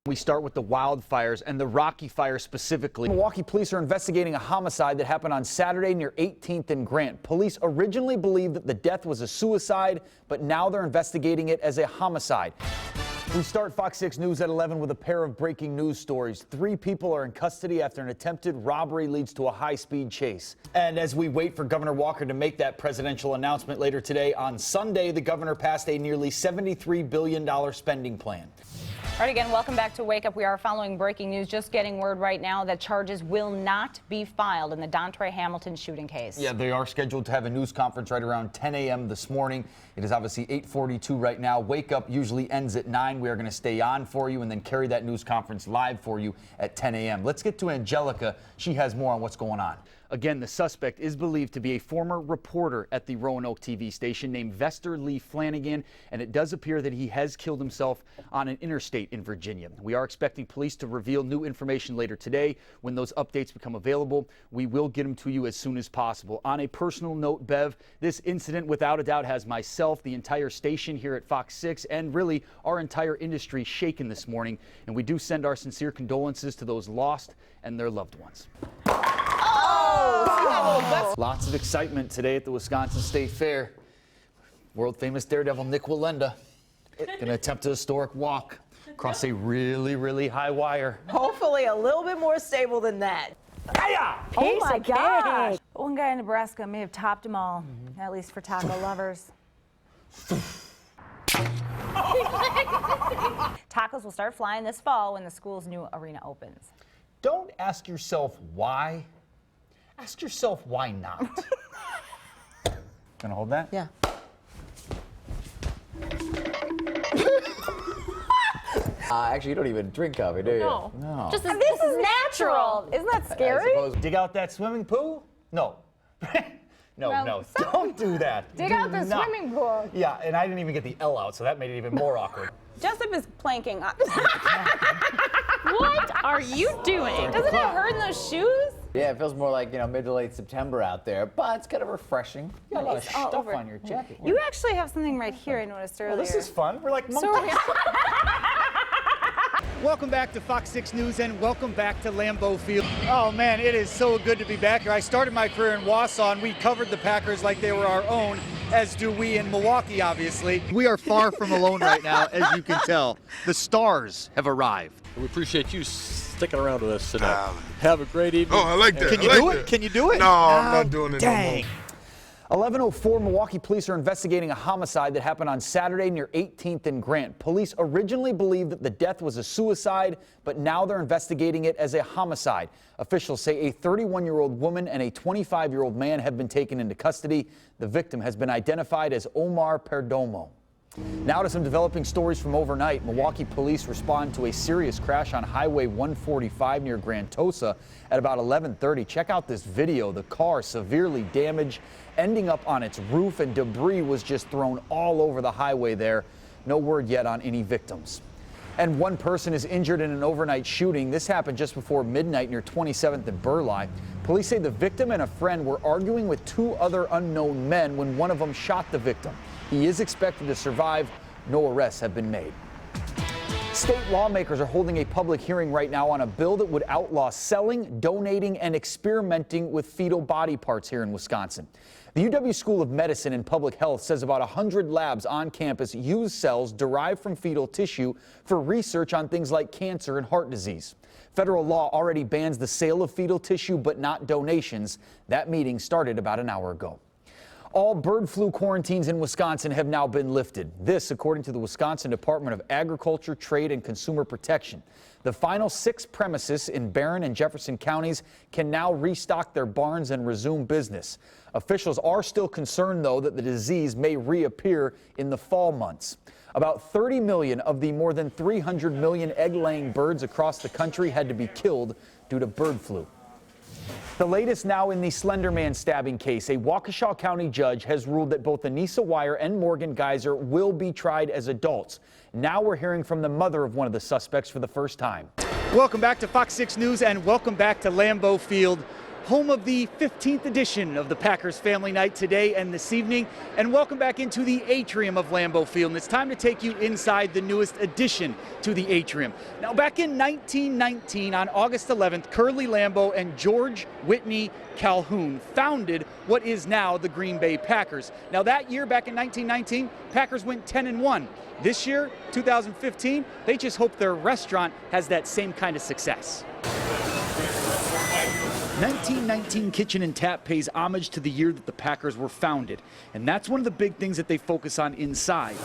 We start with the wildfires and the Rocky Fire specifically. Milwaukee police are investigating a homicide that happened on Saturday near 18th and Grant. Police originally believed that the death was a suicide, but now they're investigating it as a homicide. We start Fox 6 News at 11 with a pair of breaking news stories. 3 people are in custody after an attempted robbery leads to a high-speed chase. And as we wait for Governor Walker to make that presidential announcement later today, on Sunday, the governor passed a nearly $73 billion spending plan. All right, again, welcome back to Wake Up. We are following breaking news. Just getting word right now that charges will not be filed in the Dontre Hamilton shooting case. Yeah, they are scheduled to have a news conference right around 10 a.m. this morning. It is obviously 8:42 right now. Wake Up usually ends at 9. We are going to stay on for you and then carry that news conference live for you at 10 a.m. Let's get to Angelica. She has more on what's going on. Again, the suspect is believed to be a former reporter at the Roanoke TV station named Vester Lee Flanagan, and it does appear that he has killed himself on an interstate in Virginia. We are expecting police to reveal new information later today. When those updates become available, we will get them to you as soon as possible. On a personal note, Bev, this incident without a doubt has myself, the entire station here at Fox 6, and really our entire industry shaken this morning, and we do send our sincere condolences to those lost and their loved ones. Lots of excitement today at the Wisconsin State Fair. World famous daredevil Nick Wallenda going to attempt a historic walk across a really, really high wire. Hopefully a little bit more stable than that. Oh my gosh. One guy in Nebraska may have topped them all, at least for taco lovers. Tacos will start flying this fall when the school's new arena opens. Don't ask yourself why. Ask yourself why not. Gonna hold that? Yeah. Actually, you don't even drink coffee, do you? No. No. This is natural. Isn't that scary? Dig out that swimming pool? No. No. Don't do that. Dig out the swimming pool. Yeah, and I didn't even get the L out, so that made it even more awkward. Jessob is planking up. What are you doing? Doesn't it hurt in those shoes? Yeah, it feels more like, mid to late September out there, but it's kind of refreshing. You got a lot of stuff on your jacket. You actually have something right here I noticed earlier. Well, this is fun. We're like monkeys. Welcome back to Fox 6 News and welcome back to Lambeau Field. Oh man, it is so good to be back here. I started my career in Wausau and we covered the Packers like they were our own, as do we in Milwaukee, obviously. We are far from alone right now, as you can tell. The stars have arrived. We appreciate you sticking around with us tonight. Have a great evening. Oh, I like that. Can you do it? Can you do it? No, I'm not doing it dang. no more. 11:04, Milwaukee police are investigating a homicide that happened on Saturday near 18th and Grant. Police originally believed that the death was a suicide, but now they're investigating it as a homicide. Officials say a 31-year-old woman and a 25-year-old man have been taken into custody. The victim has been identified as Omar Perdomo. Now to some developing stories from overnight. Milwaukee police respond to a serious crash on Highway 145 near Grand Tosa at about 11:30. Check out this video. The car severely damaged, ending up on its roof, and debris was just thrown all over the highway there. No word yet on any victims. And one person is injured in an overnight shooting. This happened just before midnight near 27th and Burleigh. Police say the victim and a friend were arguing with 2 other unknown men when one of them shot the victim. He is expected to survive. No arrests have been made. State lawmakers are holding a public hearing right now on a bill that would outlaw selling, donating, and experimenting with fetal body parts here in Wisconsin. The UW School of Medicine and Public Health says about 100 labs on campus use cells derived from fetal tissue for research on things like cancer and heart disease. Federal law already bans the sale of fetal tissue, but not donations. That meeting started about an hour ago. All bird flu quarantines in Wisconsin have now been lifted. This, according to the Wisconsin Department of Agriculture, Trade, and Consumer Protection. The final 6 premises in Barron and Jefferson counties can now restock their barns and resume business. Officials are still concerned, though, that the disease may reappear in the fall months. About 30 million of the more than 300 million egg-laying birds across the country had to be killed due to bird flu. The latest now in the Slender Man stabbing case. A Waukesha County judge has ruled that both Anissa Weier and Morgan Geyser will be tried as adults. Now we're hearing from the mother of one of the suspects for the first time. Welcome back to Fox 6 News and welcome back to Lambeau Field. home of the 15th edition of the Packers Family Night today and this evening. And welcome back into the atrium of Lambeau Field. And it's time to take you inside the newest addition to the atrium. Now, back in 1919, on August 11th, Curly Lambeau and George Whitney Calhoun founded what is now the Green Bay Packers. Now, that year, back in 1919, Packers went 10-1. This year, 2015, they just hope their restaurant has that same kind of success. 1919 Kitchen and Tap pays homage to the year that the Packers were founded, and that's one of the big things that they focus on inside.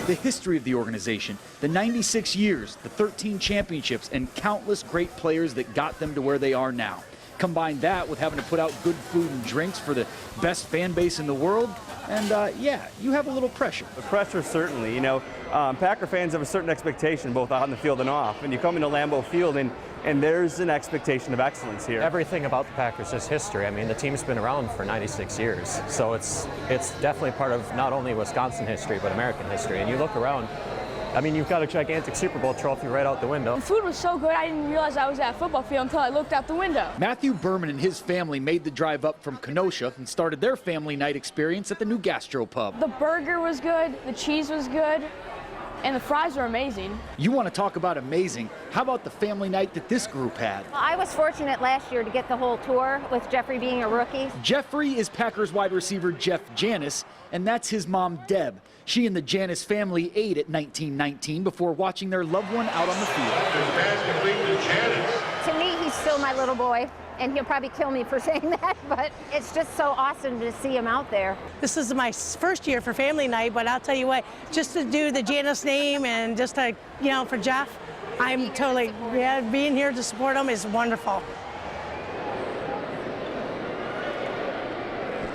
The history of the organization, the 96 years, the 13 championships, and countless great players that got them to where they are now. Combine that with having to put out good food and drinks for the best fan base in the world, and yeah, you have a little pressure. The pressure, certainly. You know, Packer fans have a certain expectation, both on the field and off. And you come into Lambeau Field, and there's an expectation of excellence here. Everything about the Packers is history. I mean, the team's been around for 96 years, so it's definitely part of not only Wisconsin history, but American history. And you look around, I mean, you've got a gigantic Super Bowl trophy right out the window. The food was so good, I didn't realize I was at a football field until I looked out the window. Matthew Berman and his family made the drive up from Kenosha and started their family night experience at the new gastropub. The burger was good, the cheese was good, and the fries were amazing. You want to talk about amazing? How about the family night that this group had? I was fortunate last year to get the whole tour with Jeffrey being a rookie. Jeffrey is Packers wide receiver Jeff Janis, and that's his mom, Deb. She and the Janis family ate at 1919 before watching their loved one out on the field. To me, he's still my little boy, and he'll probably kill me for saying that, but it's just so awesome to see him out there. This is my first year for family night, but I'll tell you what, just to do the Janis name and just to, you know, for Jeff, I'm totally, yeah, being here to support him is wonderful.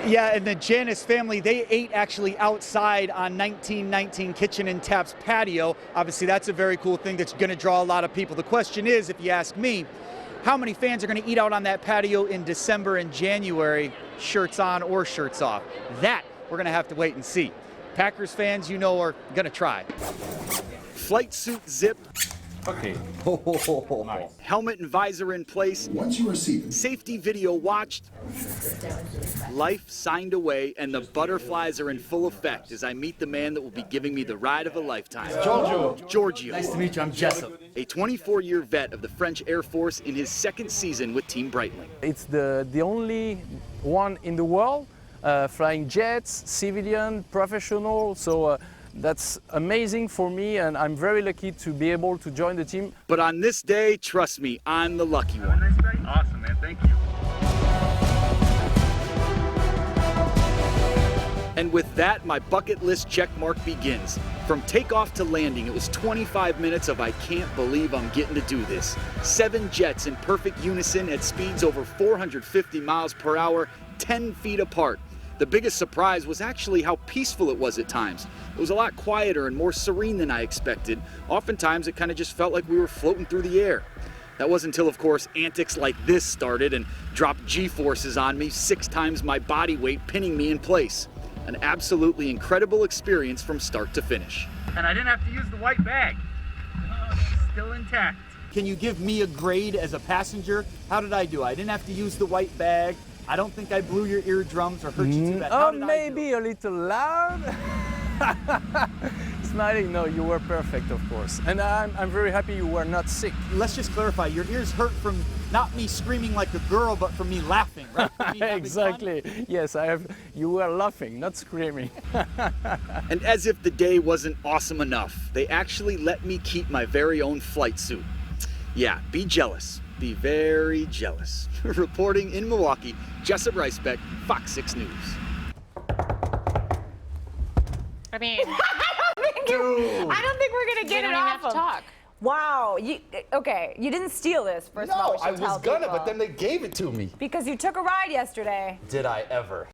Yeah, and the Janis family, they ate actually outside on 1919 Kitchen and Tap's patio. Obviously, that's a very cool thing that's going to draw a lot of people. The question is, if you ask me, how many fans are going to eat out on that patio in December and January, shirts on or shirts off? That we're going to have to wait and see. Packers fans, you know, are going to try. Flight suit zipped. Okay. Helmet and visor in place. Once you receive it. Safety video watched. Life signed away, and the butterflies are in full effect as I meet the man that will be giving me the ride of a lifetime. Giorgio. Nice to meet you. I'm Jessob. A 24-year vet of the French Air Force in his second season with Team Breitling. It's the only one in the world flying jets, civilian, professional. So that's amazing for me, and I'm very lucky to be able to join the team. But on this day, trust me, I'm the lucky one. Awesome, man. Thank you. And with that, my bucket list check mark begins. From takeoff to landing, it was 25 minutes of I can't believe I'm getting to do this. 7 jets in perfect unison at speeds over 450 miles per hour, 10 feet apart. The biggest surprise was actually how peaceful it was at times. It was a lot quieter and more serene than I expected. Oftentimes, it kind of just felt like we were floating through the air. That wasn't until, of course, antics like this started and dropped G-forces on me, 6 times my body weight, pinning me in place. An absolutely incredible experience from start to finish. And I didn't have to use the white bag. Still intact. Can you give me a grade as a passenger? How did I do? I didn't have to use the white bag. I don't think I blew your eardrums or hurt you too bad. Oh, maybe a little loud. Smiling, no, you were perfect, of course. And I'm very happy you were not sick. Let's just clarify, your ears hurt from not me screaming like a girl, but from me laughing, right? Exactly. Yes, you were laughing, not screaming. And as if the day wasn't awesome enough, they actually let me keep my very own flight suit. Yeah, be jealous. Be very jealous. Reporting in Milwaukee, Jessob Reisbeck, Fox 6 News. I mean, I don't think we're gonna get it off him. Talk. Wow. Okay, you didn't steal this, first of all. No, I was gonna, but then they gave it to me. Because you took a ride yesterday. Did I ever?